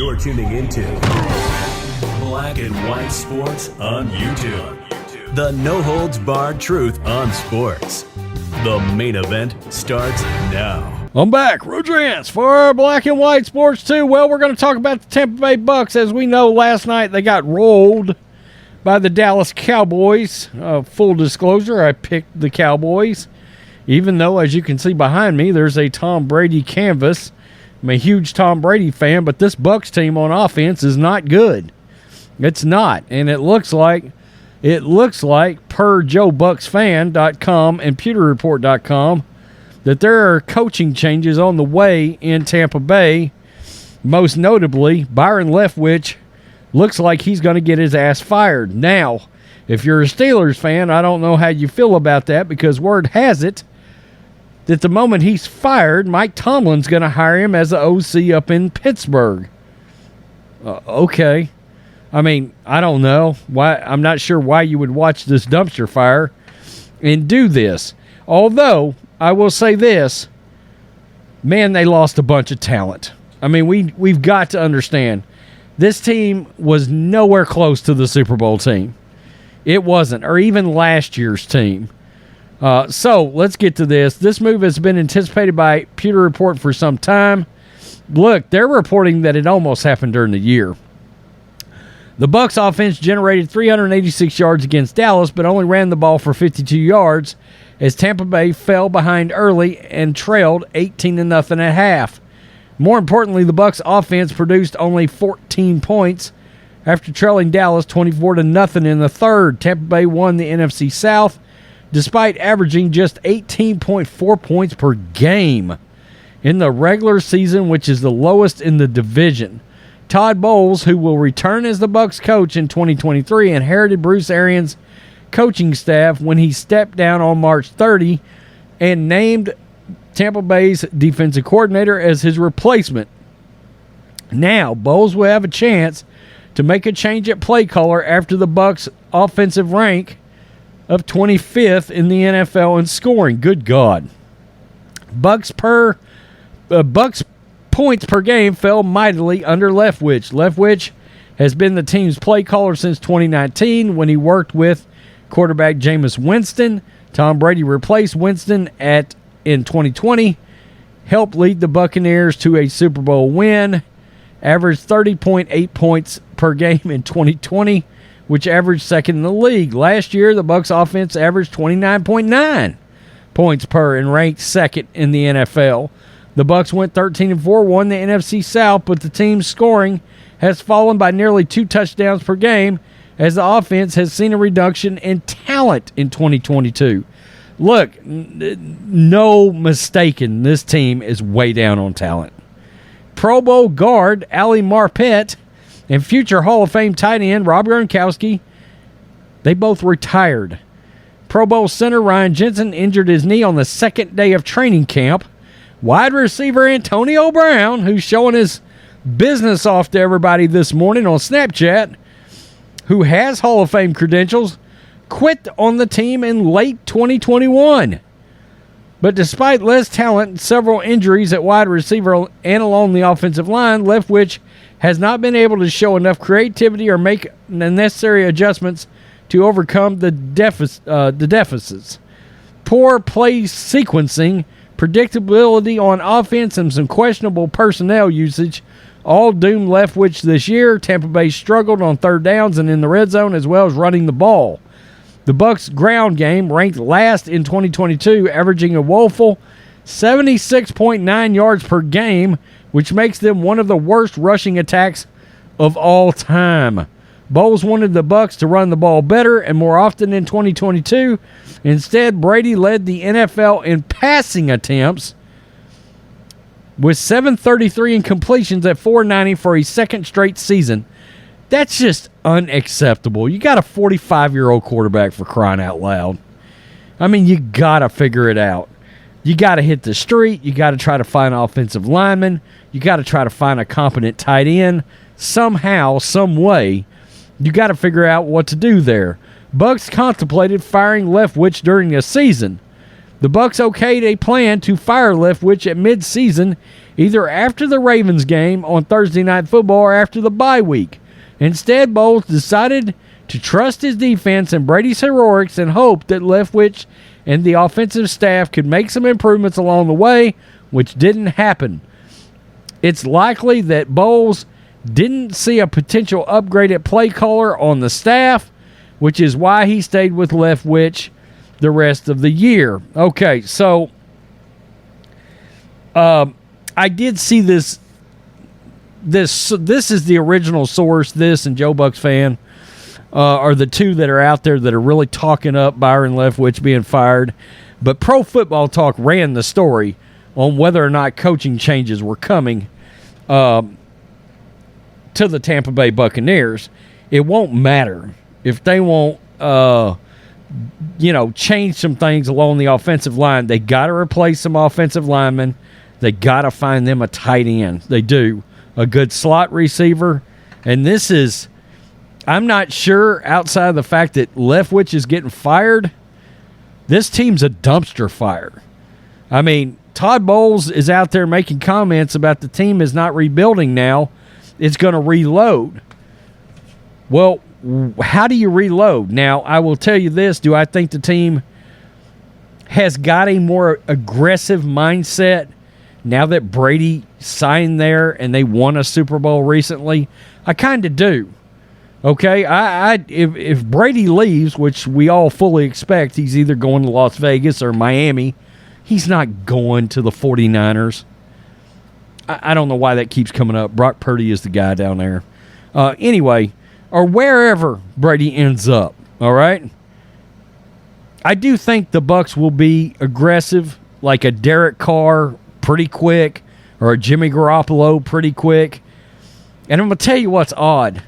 You're tuning into Black and White Sports on YouTube. The no-holds-barred truth on sports. The main event starts now. I'm back, Rodrance, for Black and White Sports 2. Well, we're going to talk about the Tampa Bay Bucs. As we know, last night they got rolled by the Dallas Cowboys. Full disclosure, I picked the Cowboys, even though, as you can see behind me, there's a Tom Brady canvas. I'm a huge Tom Brady fan, but this Bucs team on offense is not good. It's not, and it looks like per JoeBucksFan.com and PewterReport.com that there are coaching changes on the way in Tampa Bay. Most notably, Byron Leftwich looks like he's going to get his ass fired. Now, if you're a Steelers fan, I don't know how you feel about that, because word has it that the moment he's fired, Mike Tomlin's going to hire him as the OC up in Pittsburgh. Okay. I mean, I don't know. Why. I'm not sure why you would watch this dumpster fire and do this. Although, I will say this. Man, they lost a bunch of talent. I mean, we've got to understand. This team was nowhere close to the Super Bowl team. It wasn't, or even last year's team. So, let's get to this. This move has been anticipated by Pewter Report for some time. Look, they're reporting that it almost happened during the year. The Bucs offense generated 386 yards against Dallas, but only ran the ball for 52 yards as Tampa Bay fell behind early and trailed 18-0 at half. More importantly, the Bucs offense produced only 14 points after trailing Dallas 24-0 in the third. Tampa Bay won the NFC South despite averaging just 18.4 points per game in the regular season, which is the lowest in the division. Todd Bowles, who will return as the Bucs coach in 2023, inherited Bruce Arians' coaching staff when he stepped down on March 30 and named Tampa Bay's defensive coordinator as his replacement. Now, Bowles will have a chance to make a change at play caller after the Bucs' offensive rank of 25th in the NFL in scoring. Good God. Bucs points per game fell mightily under Leftwich. Leftwich has been the team's play caller since 2019 when he worked with quarterback Jameis Winston. Tom Brady replaced Winston in 2020, helped lead the Buccaneers to a Super Bowl win, averaged 30.8 points per game in 2020, which averaged second in the league. Last year, the Bucs offense averaged 29.9 points per and ranked second in the NFL. The Bucs went 13-4, won the NFC South, but the team's scoring has fallen by nearly 2 touchdowns per game as the offense has seen a reduction in talent in 2022. Look, no mistaking, this team is way down on talent. Pro Bowl guard Ali Marpet and future Hall of Fame tight end Rob Gronkowski, they both retired. Pro Bowl center Ryan Jensen injured his knee on the second day of training camp. Wide receiver Antonio Brown, who's showing his business off to everybody this morning on Snapchat, who has Hall of Fame credentials, quit on the team in late 2021. But despite less talent and several injuries at wide receiver and along the offensive line, Leftwich has not been able to show enough creativity or make the necessary adjustments to overcome the deficits. Poor play sequencing, predictability on offense, and some questionable personnel usage all doomed Leftwich this year. Tampa Bay struggled on third downs and in the red zone, as well as running the ball. The Bucs' ground game ranked last in 2022, averaging a woeful 76.9 yards per game, which makes them one of the worst rushing attacks of all time. Bowles wanted the Bucs to run the ball better and more often in 2022. Instead, Brady led the NFL in passing attempts with 733 incompletions at 490 for a second straight season. That's just unacceptable. You got a 45-year-old quarterback, for crying out loud. I mean, you got to figure it out. You got to hit the street. You got to try to find an offensive lineman. You got to try to find a competent tight end. Somehow, some way, you got to figure out what to do there. Bucs contemplated firing Leftwich during the season. The Bucs okayed a plan to fire Leftwich at mid-season either after the Ravens game on Thursday Night Football or after the bye week. Instead, Bowles decided to trust his defense and Brady's heroics and hope that Leftwich and the offensive staff could make some improvements along the way, which didn't happen. It's likely that Bowles didn't see a potential upgrade at play caller on the staff, which is why he stayed with Leftwich the rest of the year. Okay, so I did see this. This is the original source. This and Joe Bucks fan are the two that are out there that are really talking up Byron Leftwich being fired. But Pro Football Talk ran the story on whether or not coaching changes were coming to the Tampa Bay Buccaneers. It won't matter if they won't, change some things along the offensive line. They got to replace some offensive linemen. They got to find them a tight end. They do. A good slot receiver. And this is, I'm not sure, outside of the fact that Leftwich is getting fired, this team's a dumpster fire. I mean, Todd Bowles is out there making comments about the team is not rebuilding now. It's going to reload. Well, how do you reload? Now, I will tell you this. Do I think the team has got a more aggressive mindset now that Brady signed there and they won a Super Bowl recently? I kind of do. Okay, if Brady leaves, which we all fully expect, he's either going to Las Vegas or Miami. He's not going to the 49ers. I don't know why that keeps coming up. Brock Purdy is the guy down there. Anyway, or wherever Brady ends up, all right? I do think the Bucs will be aggressive, like a Derek Carr pretty quick, or a Jimmy Garoppolo pretty quick. And I'm going to tell you what's odd.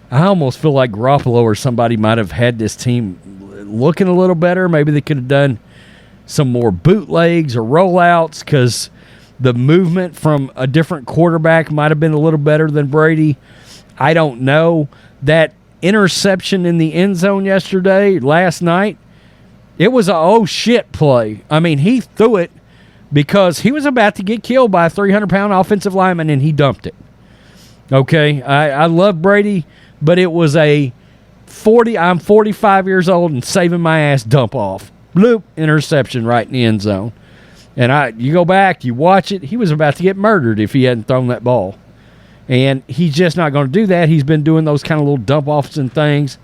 I almost feel like Garoppolo or somebody might have had this team looking a little better. Maybe they could have done some more bootlegs or rollouts because the movement from a different quarterback might have been a little better than Brady. I don't know. That interception in the end zone last night, it was a oh shit play. I mean, he threw it because he was about to get killed by a 300-pound offensive lineman, and he dumped it. Okay, I love Brady, but it was a I'm 45 years old and saving my ass dump off. Bloop, interception right in the end zone. And you go back, you watch it, he was about to get murdered if he hadn't thrown that ball. And he's just not going to do that. He's been doing those kind of little dump-offs and things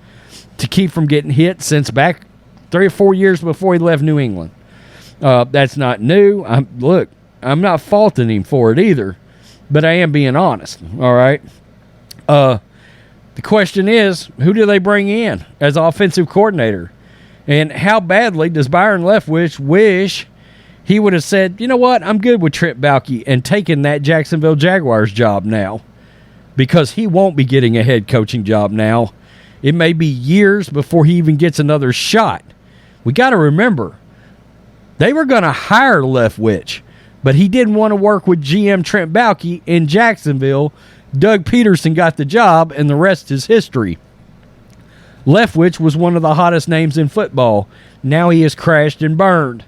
to keep from getting hit since back 3 or 4 years before he left New England. That's not new. I'm not faulting him for it either, but I am being honest, all right? The question is, who do they bring in as offensive coordinator? And how badly does Byron Leftwich wish he would have said, you know what, I'm good with Trent Baalke and taking that Jacksonville Jaguars job now, because he won't be getting a head coaching job now. It may be years before he even gets another shot. We got to remember, they were going to hire Leftwich, but he didn't want to work with GM Trent Baalke in Jacksonville. Doug Peterson got the job, and the rest is history. Leftwich was one of the hottest names in football. Now he has crashed and burned.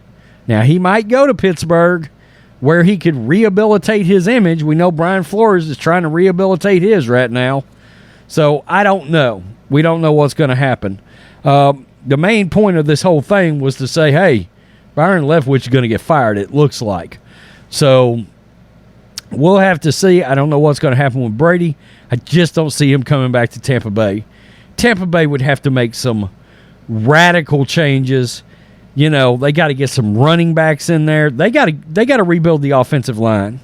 Now, he might go to Pittsburgh where he could rehabilitate his image. We know Brian Flores is trying to rehabilitate his right now. So, I don't know. We don't know what's going to happen. The main point of this whole thing was to say, hey, Byron Leftwich is going to get fired, it looks like. So, we'll have to see. I don't know what's going to happen with Brady. I just don't see him coming back to Tampa Bay. Tampa Bay would have to make some radical changes. You know, they got to get some running backs in there. They got to rebuild the offensive line.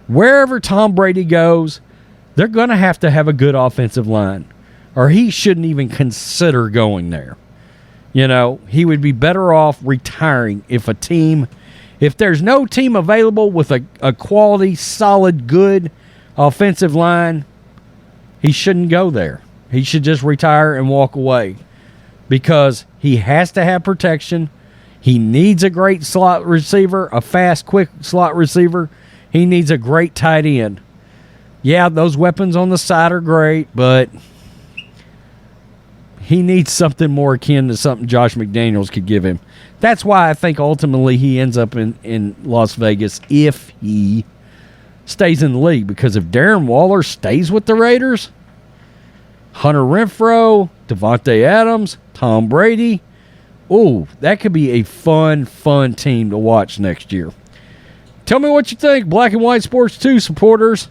Wherever Tom Brady goes, they're going to have a good offensive line, or he shouldn't even consider going there. You know, he would be better off retiring if there's no team available with a quality, solid, good offensive line, he shouldn't go there. He should just retire and walk away, because he has to have protection. He needs a great slot receiver, a fast, quick slot receiver. He needs a great tight end. Yeah, those weapons on the side are great, but he needs something more akin to something Josh McDaniels could give him. That's why I think ultimately he ends up in Las Vegas if he stays in the league. Because if Darren Waller stays with the Raiders, Hunter Renfrow, Devontae Adams, Tom Brady, ooh, that could be a fun team to watch next year. Tell me what you think, Black and White Sports 2 supporters.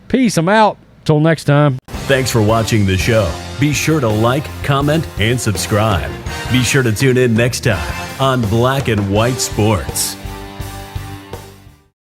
Peace, I'm out. Till next time. Thanks for watching the show. Be sure to like, comment, and subscribe. Be sure to tune in next time on Black and White Sports.